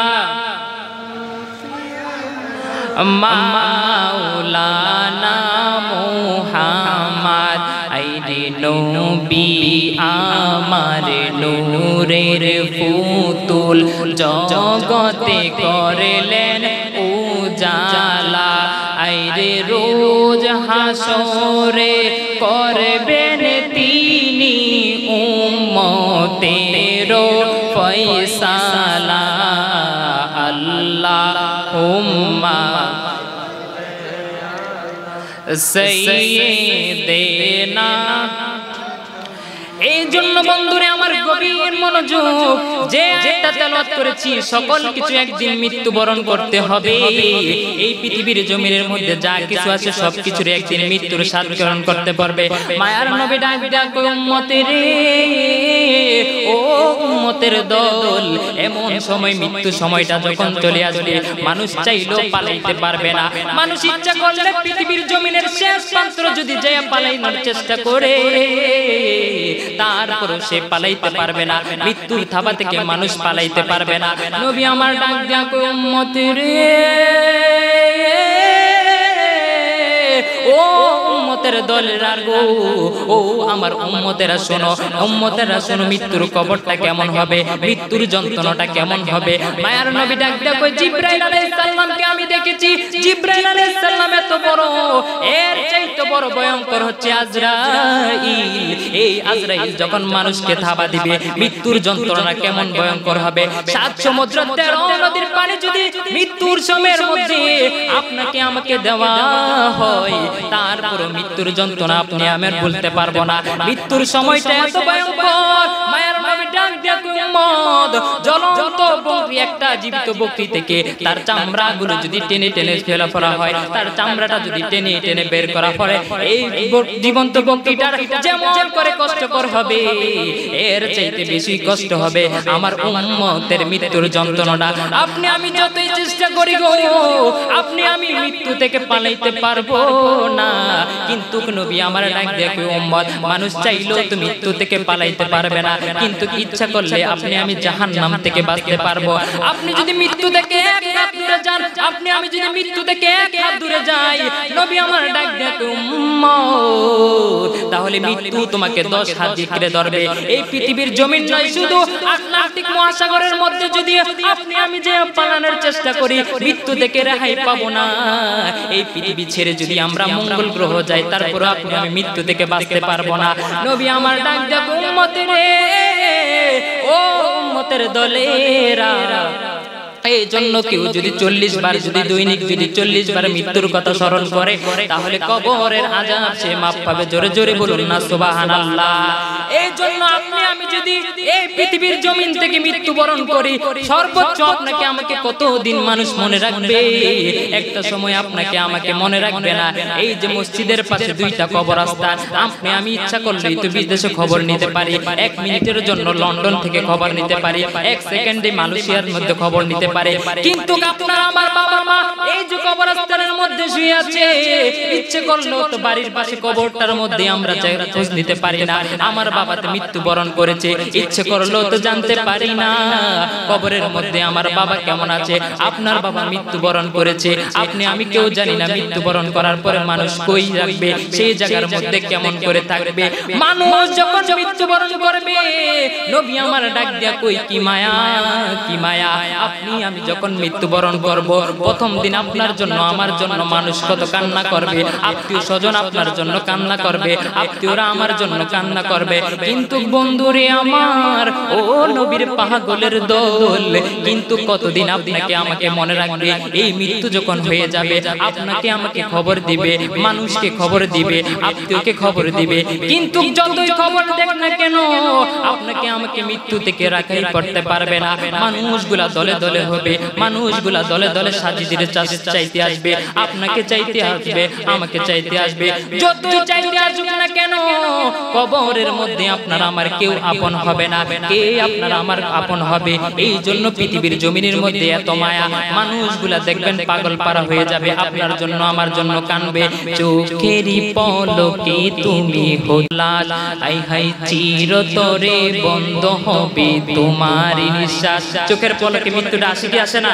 S1: মাওলানা মুহাম্মদ আইরে নবী আমার নূরের ফুতুল জগতে করলেন উজালা। আইরে রোজ হাসরে করবেন তিনি উম্মতের ফয়সালা। আল্লাহুম্মা সাইয়্যিদিনা। এই জন্য বন্ধুরে আমার গভীর মনোযোগ, যে আয়াতটা তেলাওয়াত করেছি সকল কিছু একদিন মৃত্যুবরণ করতে হবে। এই পৃথিবীর জমিনের মধ্যে যা কিছু আছে সব কিছুর একদিন মৃত্যুর স্বাদ গ্রহণ করতে পারবে। মায়ার নবী ডাক ডাক উম্মতেরে, ও উম্মতের দল, এমন সময় মৃত্যু সময়টা যখন চলে আসবে মানুষ চাইলেও পালাইতে পারবে না। মানুষ ইচ্ছা করলে পৃথিবীর জমিনের শেষ প্রান্ত যদি যায় পালাইনোর চেষ্টা করে, তারপর সে পালাইতে পারবে না। মৃত্যুর থাবা থেকে মানুষ পালাইতে পারবে না। নবী আমার ডাক দিয়া কই উম্মতেরে, ও উম্মতের দলেরা গো, ও আমার উম্মতেরা শোনো, উম্মতেরা শোনো, মৃত্যুর কবরটা কেমন হবে, মৃত্যুর যন্ত্রণাটা কেমন হবে। মায়ার নবী ডাক দিয়া কই জিবরাইল আলাইহিস সালামকে আমি দেখেছি। জিবরাইল আলাইহিস সালাম এত বড়, এর চাইতে বড় ভয়ঙ্কর হচ্ছে আজরাইল। এই আজরাইল যখন মানুষকে থাবা দিবে মৃত্যুর যন্ত্রণা কেমন ভয়ঙ্কর হবে। 7 সমুদ্র 13 নদীর পানি যদি মৃত্যুর সময়ের মধ্যে আপনাকে আমাকে দেওয়া হয়, তারপর মৃত্যুর যন্ত্রণা আপনি আমি বলতে পারবো না। মৃত্যুর সময়টা এত ভয়ঙ্কর। মায়ের নবী ডাক দিয়া কই উম্মত, জ্বলন্ত বকরি, একটা জীবিত বকরি থেকে তার চামড়াগুলো যদি টেনে টেনে ফেলা করা হয়, তার চামড়াটা যদি টেনে টেনে বের করা হয়, এই জীবন্ত বকরিটার যেমন করে কষ্টকর হবে, এর চাইতে বেশি কষ্ট হবে আমার উম্মতের মৃত্যুর যন্ত্রণাটা। আপনি আমি যতই চেষ্টা করি গো, আপনি আমি মৃত্যু থেকে পালাইতে পারবো না। কিন্তু নবী আমার ডাক দিয়া কই উম্মত, মানুষ চাইলেও তো মৃত্যু থেকে পালাইতে পারবে না, কিন্তু ইচ্ছা করলে আপনি আমি জাহান্নাম থেকে বাঁচতে পারবো। আপনি যদি মৃত্যু থেকে এক হাত দূরে যান, আপনি আমি যদি মৃত্যু থেকে এক হাত দূরে যাই, নবী আমার ডাক দিয়া কই উম্মত, তাহলে মৃত্যু তোমাকে 10 হাত দিয়ে ধরবে। এই পৃথিবীর জমিন নয়, শুধু আটলান্টিক মহাসাগরের মধ্যে যদি আপনি আমি যে পালানোর চেষ্টা করি, মৃত্যু থেকে রেহাই পাবো না। এই পৃথিবী ছেড়ে যদি আমরা মঙ্গল গ্রহ যাই, তারপর আপনি আমি মৃত্যু থেকে বাঁচতে পারবো না। নবী আমার ডাক দিয়া কই উম্মতেরে, ও উম্মতের দলেরা, এই জন্য কেউ যদি 40 বার যদি দৈনিক যদি 40 বার মৃত্যুর কথা স্মরণ করে, তাহলে কবরের আযাব সে মাফ পাবে। জোরে জোরে বলুন না সুবহানাল্লাহ। এই জন্য আপনি আমি যদি এই পৃথিবীর জমিন থেকে মৃত্যুবরণ করি, সর্বোচ্চ আপনাকে আমাকে কতদিন মানুষ মনে রাখবে? একটা সময় আপনাকে আমাকে মনে রাখবে না। এই যে মসজিদের পাশে 2টা কবরস্থান, আপনি আমি ইচ্ছা করলেই তো বিদেশে খবর নিতে পারি। 1 মিনিটের জন্য লন্ডন থেকে খবর নিতে পারি, 1 সেকেন্ডে মালয়েশিয়ার মধ্যে খবর নিতে পারে। কিন্তু আপনার আমার বাবা মা এই যে কবরস্থানের মধ্যে শুয়ে আছে, ইচ্ছে করলেও তো বাড়ির পাশে কবরটার মধ্যে আমরা খোঁজ নিতে পারি না। আমার বাবা তো মৃত্যুবরণ করেছে, ইচ্ছে করলেও তো জানতে পারি না কবরের মধ্যে আমার বাবা কেমন আছে। আপনার বাবা মৃত্যুবরণ করেছে, আপনি আমি কেউ জানি না মৃত্যুবরণ করার পরে মানুষ কই রাখবে, সেই জায়গার মধ্যে কেমন করে থাকবে। মানুষ যখন মৃত্যুবরণ করবে, নবী আমার ডাক দিয়া কই কি মায়া, কি মায়া। আপনি আমি যখন মৃত্যুবরণ করব, প্রথম দিন আপনার জন্য আমার জন্য মানুষ কত কান্না করবে, আত্মীয় স্বজন আপনার জন্য কান্না করবে, আত্মীয়রা আমার জন্য কান্না করবে। কিন্তু বন্ধুরে আমার, ও নবীর পাগলের দল, কিন্তু কতদিন আপনাকে আমাকে মনে রাখবে। এই মৃত্যু যখন হয়ে যাবে, আপনাকে আমাকে খবর দিবে, মানুষকে খবর দিবে, আত্মীয়কে খবর দিবে। কিন্তু যতই খবর দেখ না কেন, আপনাকে আমাকে মৃত্যু থেকে রাখাই করতে পারবে না। মানুষগুলা দলে দলে হবে, মানুষগুলা দলে দলে সাজিদের চাইতে আসবে, আপনাকে চাইতে আসবে, আমাকে চাইতে আসবে। যতই চাইতে আসুক না কেন, কবরের মধ্যে আপনার আমার কেউ আপন হবে না। কে আপনার আমার আপন হবে? এই জন্য পৃথিবীর জমিনের মধ্যে এত মায়া, মানুষগুলা দেখবেন পাগল পারা হয়ে যাবে, আপনার জন্য আমার জন্য কানবে। চোখেরই পলকে তুমি হলা, আই হাই চিরতরে বন্ধ হবে তোমার নিঃশ্বাস। চোখের পলকে মৃত্যুটা আসে কি আসে না?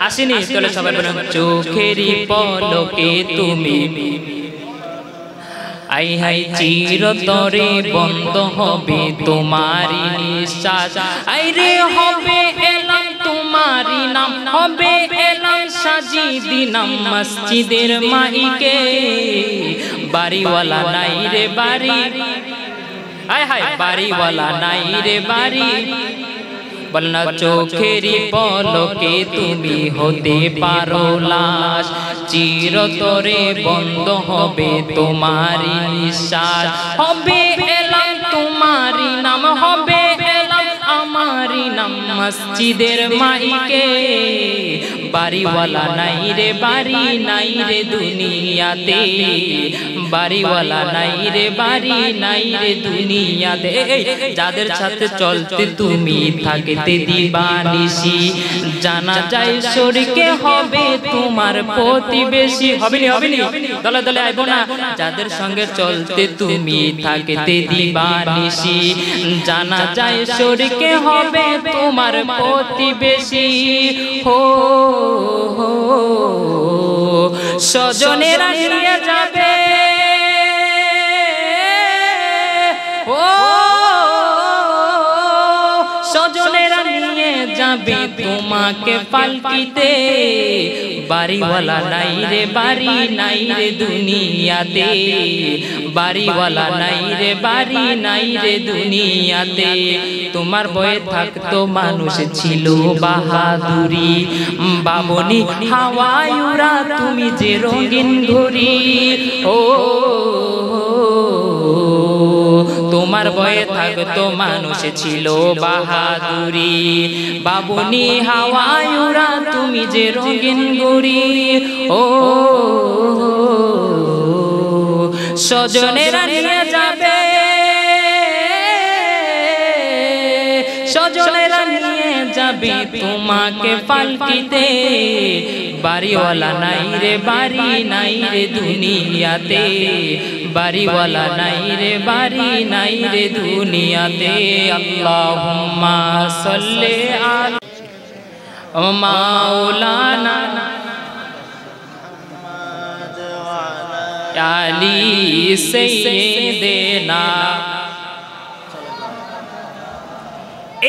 S1: আসেনি? তাহলে সবাই বলেন চোখেরই পলকে তুমি, আই হাই চিরতরে বন্ধ হবে তোমারি নিঃশ্বাস। আই রে হবে এলাম তোমারি নাম, হবে এলাম সাজিদি নাম মসজিদের মাইকে। বাড়িওয়ালা নাই রে বাড়ি, আয় হায় বাড়িওয়ালা নাই রে বাড়ি। বলনা চোখেরই পলকে তুমি হতে পারো লাশ, চিরতরে বন্ধ হবে তোমারি নিঃশ্বাস। হবে এলাম তোমারি নাম, হবে এলাম আমারি নাম মসজিদের মাইকে। বাড়িওয়ালা নাই রে বাড়ি, নাই রে দুনিয়াতে, বাড়িওয়ালা নাই রে বাড়ি, নাই রে দুনিয়াতে। যাদের সাথে চলতে তুমি থাকতে দিবানিশি, জানা যায় শরীকে হবে তোমার প্রতিবেশী। হবেনি হবেনি? দলে দলে আইব না। যাদের সঙ্গে চলতে তুমি থাকতে দিবানিশি, জানা যায় শরীকে হবে তোমার প্রতিবেশী। হো স্বজনেরা নিয়ে যাবে, ও স্বজনেরা নিয়ে যাবে তোমাকে পালকিতে। বাড়িওয়ালা নাই রে বাড়ি, নাই রে দুনিয়াতে, বাড়িওয়ালা নাই রে বাড়ি, নাই রে দুনিয়াতে। তোমার বয়ে থাকতো মানুষ ছিল বাহাদুরি, বাবনি হাওয়ায় উড়া তুমি যে রঙিন ঘুড়ি। ও তোমার বয়ে থাকতো মানুষ ছিল বাহাদুরি, বাবনি হাওয়ায় উড়া তুমি যে রঙিন ঘুড়ি। ও স্বজনেরা নিয়ে যাবে, স্বজনেরা নিয়ে যাবে তোমাকে পালকিতে। বাড়িওয়ালা নাই রে বাড়ি, নাই রে দুনিয়াতে, বাড়িওয়ালা নাই রে বাড়ি, নাই রে দুনিয়াতে। আল্লাহুম্মা সাল্লি আলা মাওলানা আলি সাইয়্যিদিনা।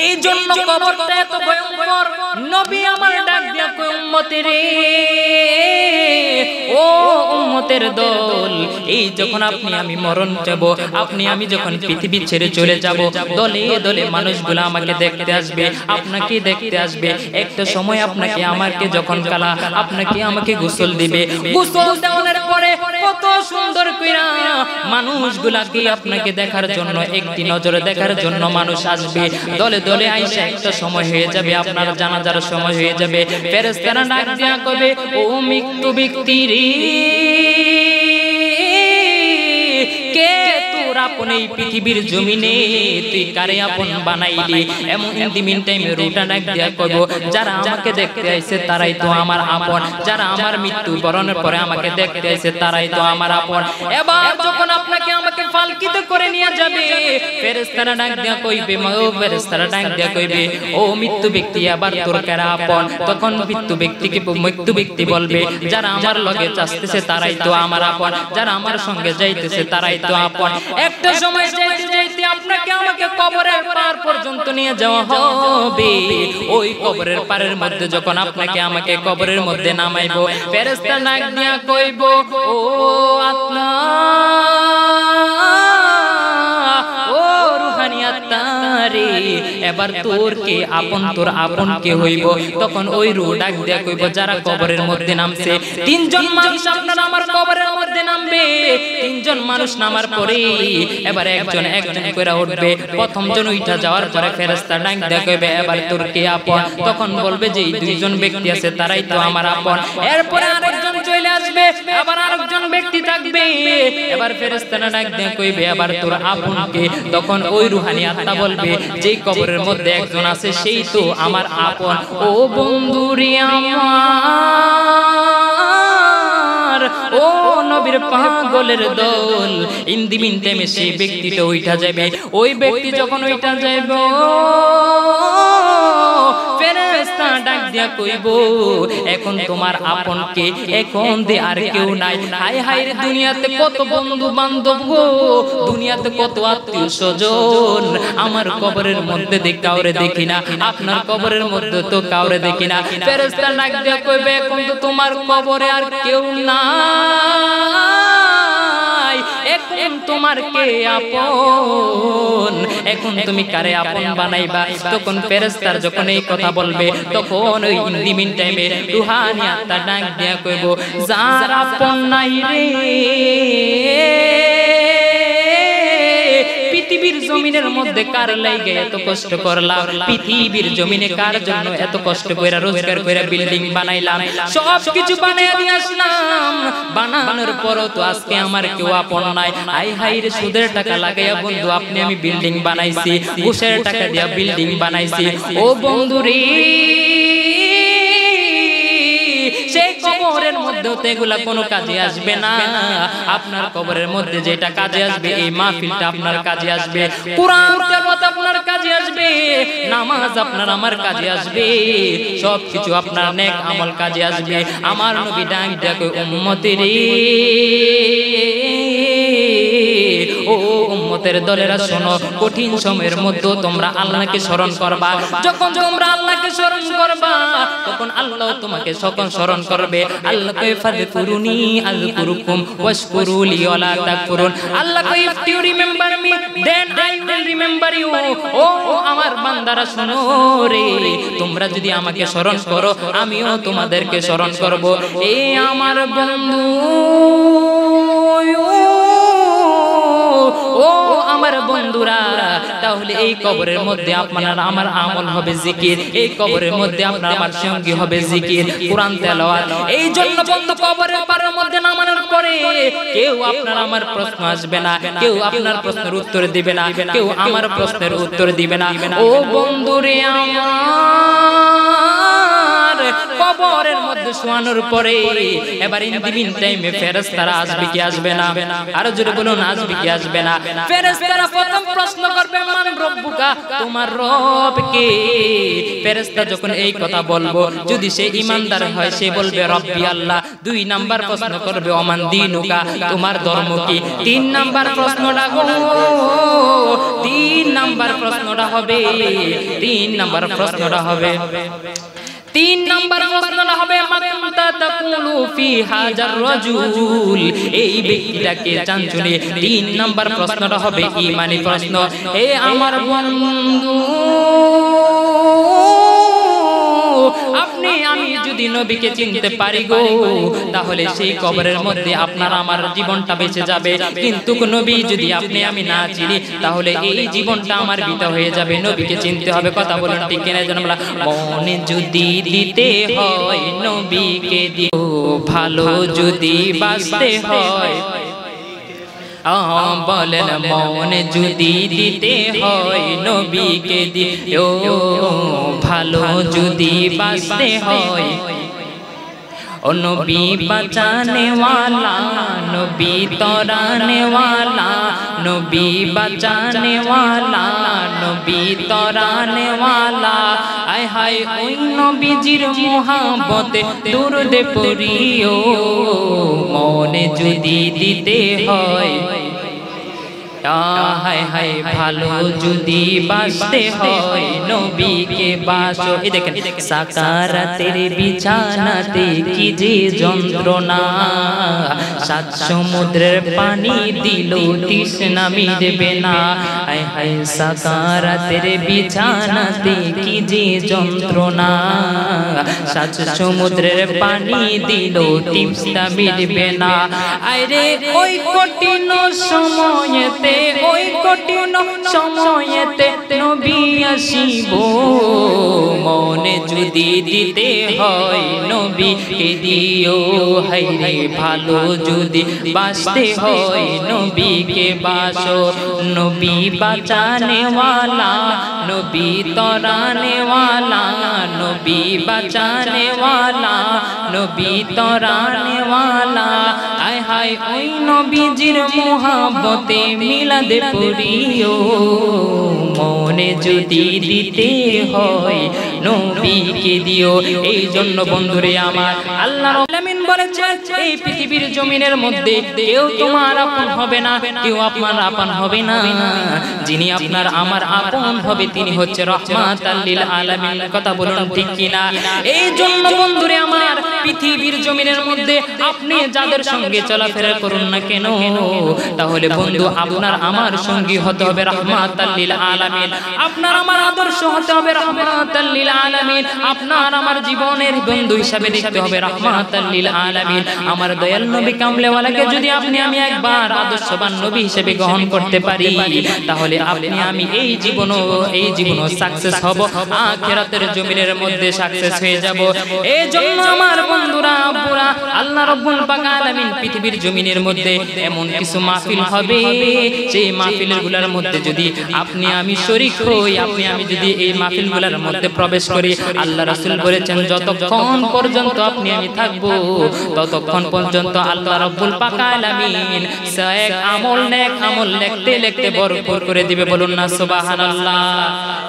S1: এই জন্য কবরটা এত ভয়ঙ্কর। নবী আমার ডাক দিয়া কই উম্মতে রে, ও উম্মতের দল, এই যখন আপনি আমি মরণ যাব, আপনি আমি যখন পৃথিবী ছেড়ে চলে যাব, দলে দলে মানুষগুলো আমাকে দেখতে আসবে, আপনাকে দেখতে আসবে। একটা সময় আপনাকে আমাকে যখন কালা আপনাকে আমাকে গোসল দিবে, গোসল দেওয়ার পরে কত সুন্দর কইরা মানুষগুলাকে আপনাকে দেখার জন্য, একটি নজরে দেখার জন্য মানুষ আসবে। দলে দলে আইসা একটা সময় হয়ে যাবে, আপনার জানাজার সময় হয়ে যাবে। ফেরেশতারা ডাক দিয়া কবে, ও মৃত্যু ব্যক্তি রে, কে তোরা আপন এই পৃথিবীর জমিনে তুই কারে আপন বানাইলি এমন ইন দি মিন টাইমে রুটা ডাক দিয়া কইব যারা আমাকে দেখতে আইছে তারাই তো আমার আপন যারা আমার মৃত্যু বরণের পরে আমাকে দেখতে আইছে তারাই তো আমার আপন এবার যখন আপনাকে আমাকে ফালকিতে করে নিয়ে যাবে ফেরেশতারা ডাক দিয়া কইবে ও ফেরেশতারা ডাক দিয়া কইবে ও মৃত্যু ব্যক্তি আবার তোর কারা আপন তখন মৃত্যু ব্যক্তি বলবে যারা আমার লগে আসতেছে তারাই তো আমার আপন যারা আমার সঙ্গে যাইতেছে তারাই তো আপন একটা সময় যাইতে যাইতে আপনাকে আমাকে কবরের পার পর্যন্ত নিয়ে যাওয়া হবে ওই কবরের পারের মধ্যে যখন আপনাকে আমাকে কবরের মধ্যে নামাইবো ফেরেশতা ডাক দিয়া কইব ও আত্মা ও রূহানি আত্মা রে এবার তোর কে আপন তোর আপন কে হইব তখন ওই রূহ ডাক দিয়া কইব যারা কবরের মধ্যে নামছে তিনজন মানুষ আপনার আমার কবরের মধ্যে নামবে তিনজন মানুষ নামার পরে এবার একজন করে উঠবে প্রথম জন উঠা যাওয়ার পরে ফেরেশতা ডাক দিয়া কইবে এবার তোর কে আপন তখন বলবে যে এই দুইজন ব্যক্তি আছে তারাই তো আমার আপন এরপরে আরেকজন চলে আসবে আবার আরেকজন ব্যক্তি থাকবে এবার ফেরেশতারা ডাক দিয়া কইবে এবার তোর আপন কে তখন ওই রূহানি আত্মা বলবে যেই কবরের মধ্যে একজন আছে সেই তো আমার আপন ও বন্ধুরে আমার ও নবীর পাগলের দল ইন দি মিন টাইমে সেই ব্যক্তিটা উঠা যাবে ওই ব্যক্তি যখন উঠা যাবে ফেরেশতা ডাক দিয়া কইব এখন তোমার আপন কে এখন দে আর কেউ নাই হায় হায় রে দুনিয়াতে কত বন্ধু বান্ধব গো দুনিয়াতে কত আত্মীয় স্বজন আমার কবরের মধ্যে কাউরে দেখি না আপনার কবরের মধ্যে তো কাউরে দেখি না ফেরেশতা ডাক দিয়া কইবে এখন তো তোমার কবরে আর কেউ নাই এখন তোমার কে আপন এখন তুমি কারে আপন বানাইবা তখন ফেরেশতার যখন এই কথা বলবে তখন ওই ইন দি মিন টাইমে রূহানি আত্মা ডাক দিয়া কইব যার আপন নাই রে পৃথিবীর জমিনের মধ্যে কার লাইগে এত কষ্ট করলাম পৃথিবীর জমিনে কার জন্য এত কষ্ট কইরা রোজগার কইরা বিল্ডিং বানাইলাম সব কিছু বানাইয়া দিয়ে আসলাম বানানোর পরও তো আজকে আমার কেউ আপন নাই হাই হাই রে সুদের টাকা লাগাইয়া বন্ধু আপনি আমি বিল্ডিং বানাইছি ঘুষের টাকা দিয়া বিল্ডিং বানাইছি ও বন্ধু রে সেই কবরের মধ্যে তো এগুলা কোনো কাজে আসবে না আপনার কবরের মধ্যে যেটা কাজে আসবে এই মাহফিলটা আপনার কাজে আসবে কুরআন তেলাওয়াত আপনার কাজে আসবে নামাজ আপনার আমার কাজে আসবে সবকিছু আপনার নেক আমল কাজে আসবে আমার নবী ডাক দিয়া কই উম্মতি রে ও উম্মতের দলেরা শোনো কঠিন সময়ের মধ্যে তোমরা আল্লাহকে স্মরণ করবা যখন তোমরা আল্লাহকে স্মরণ করবা তখন আল্লাহ তোমাকে সকল স্মরণ করবে আল্লাহ কয় ফাযকুরুনি আযকুরুকুম ওয়াশকুরু লি ওয়ালা তাকফুরুন আল্লাহ কয় if you remember me then I will remember you ও আমার বান্দারা শোনো রে তোমরা যদি আমাকে স্মরণ করো আমিও তোমাদেরকে স্মরণ করব এ আমার বন্ধু ও আমার বন্ধুরা তাহলে এই কবরের মধ্যে আপনার আমার আমল হবে জিকির এই কবরের মধ্যে আপনার আমার সঙ্গী হবে জিকির কুরআন তেলাওয়াত এই জন্য বন্ধু কবরের পারের মধ্যে নামানোর পরে কেউ আপনার আমার প্রশ্ন আসবে না কেউ আপনার প্রশ্নের উত্তর দিবে না কেউ আমার প্রশ্নের উত্তর দিবে না ও বন্ধুরে আমার কবরের মধ্যে শোয়ানোর পরে এবার ইন দি মিন টাইমে ফেরেশতারা আসবে কি আসবে না আর জোরে বলুন আসবে কি আসবে না ফেরেশতারা প্রথম প্রশ্ন করবে মান রব্বুকা তোমার রব কে ফেরেশতা যখন এই কথা বলবো যদি সে ঈমানদার হয় সে বলবে রব্বি আল্লাহ দুই নাম্বার প্রশ্ন করবে ওমান দীনুকা তোমার ধর্ম কি তিন নাম্বার প্রশ্নটা তিন নাম্বার প্রশ্নটা হবে তিন নাম্বার প্রশ্নটা হবে মাতা তাকুলু ফি হাজার রাজুল এই ব্যক্তিটাকে জানছুনে তিন নাম্বার প্রশ্নটা হবে ঈমানি প্রশ্ন হে আমার বন্ধু আপনি আমি যদি নবীকে চিনতে পারি গো তাহলে সেই কবরের মধ্যে আপনার আমার জীবনটা বেঁচে যাবে কিন্তু নবী যদি আপনি আমি না চিনি তাহলে এই জীবনটা আমার বৃথা হয়ে যাবে নবীকে চিনতে হবে কথা বলুন ঠিক কিনা জানেন মনে যদি দিতে হয় নবীকে দিও ভালো যদি বাঁচতে হয় বলেন মন যদি দিতে হয় নবীকে দিও, ভালো যদি বাঁচতে হয় ও নবী বাঁচানে वाला, নবী তরানে वाला, নবী বাঁচানে वाला, নবী তরানে वाला। আয় হায় ওই নবীজির মোহাব্বতে দুরুদ পড়িও, মনে যদি দিতে হয় হায় হায় ভালো যদি বাঁচতে হয় নবীকে বাসো। এই দেখেন সাকারাতের বিছানাতে কি যে যন্ত্রণা, সাত সমুদ্রের পানি দিল তৃষ্ণা মিটবে না। হায় হায় সাকারাতের বিছানাতে কি যে যন্ত্রণা, সাত সমুদ্রের পানি দিল তৃষ্ণা মিটবে না। আরে ওই কঠিন সময়েতে, ওই কঠিন সময়েতে নবী আসিব, মনে যদি দিতে হয় নবীকে দিও। হায়রে ভালো যদি বাঁচতে হয় নবীকে বাসো, নবী বাঁচানে वाला, নবী তরানে वाला, নবী বাঁচানে वाला, নবী তরানে वाला। আয় হায় ওই নবীজির মোহাব্বতে মিলাদ পড়িও, মনে যদি দিতে হয় নবীকে দিও। এই জন্য বন্ধুরে আমার আল্লাহ রাব্বুল আলামিন বলেছেন এই পৃথিবীর জমিনের মধ্যে কেউ তোমার আপন হবে না, কেউ আপনার আপন হবে না। যিনি আপনার আমার আপন হবে তিনি হচ্ছে রাহমাতাল লিল আলামিন। কথা বলুন ঠিক কিনা? এই জন্য বন্ধুরে আমার পৃথিবীর জমিনের মধ্যে আপনি যাদের সঙ্গে চলাফেরা করুন না কেন, তাহলে বন্ধু আপনার আমার সঙ্গী হতে হবে রাহমাতাল লিল আলামিন, আপনার আমার আদর্শ হতে হবে রাহমাতাল লিল আলামিন, আপনার আমার জীবনের বন্ধু হিসাবে দেখতে হবে রাহমাতাল লিল আলামিন। আমার দয়াল নবী কামলেওয়ালাকে যদি আপনি আমি একবার আদর্শবান নবী হিসেবে গ্রহণ করতে পারি, তাহলে আপনি আমি এই জীবনও সাকসেস হব, আখিরাতের জমিনের মধ্যে সাকসেস হয়ে যাব। এই জন্য আমার বন্ধুরা আব্বুরা আল্লাহ রাব্বুল আলামিন পৃথিবীর জমিনের মধ্যে এমন কিছু মাহফিল হবে, সেই মাহফিলগুলোর মধ্যে যদি আপনি আমি শরীক হই, আপনি আমি যদি এই মাহফিলগুলোর মধ্যে প্রবেশ করি, আল্লাহ রাসূল বলেছেন যতক্ষণ পর্যন্ত আপনি আমি থাকবো ততক্ষণ পর্যন্ত আল্লাহ রাব্বুল আলামিন নেক আমল লিখতে লিখতে ভরপুর করে দিবে। বলুন না সুবহানাল্লাহ।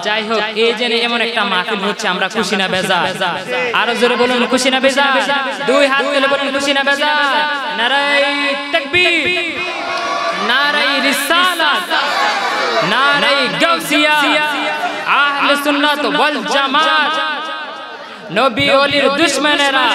S1: যাই হোক, এই যে এমন একটা মাহফিল হচ্ছে, আমরা খুশি না বেজার? আরো জোরে বলুন খুশি না বেজার? দুই হাত তুলে বলুন খুশি না বেজার? নারায়ে তাকবীর, নারায়ে রিসালাত, নারায়ে গাউসিয়া, আহলে সুন্নাত ওয়াল জামাত, নবী ওলির দুশমনেরা।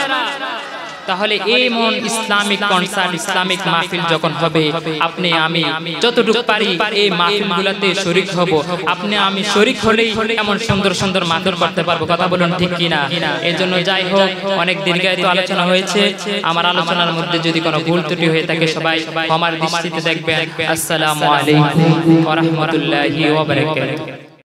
S1: তাহলে এই মন ইসলামিক কনসার্ট, ইসলামিক মাহফিল যখন হবে, আপনি আমি যতটুকু পারি এই মাহফিলগুলোতে শরীক হব। আপনি আমি শরীক হলেই এমন সুন্দর সুন্দর মাহফিল করতে পারবো। কথা বলুন ঠিক কিনা? এই জন্য যাই হোক, অনেক দীর্ঘায়িত আলোচনা হয়েছে। আমার আলোচনার মধ্যে যদি কোনো ভুল ত্রুটি হয়ে থাকে সবাই ক্ষমার দৃষ্টিতে দেখবেন। আসসালামু আলাইকুম ওয়া রাহমাতুল্লাহি ওয়া বারাকাতুহু।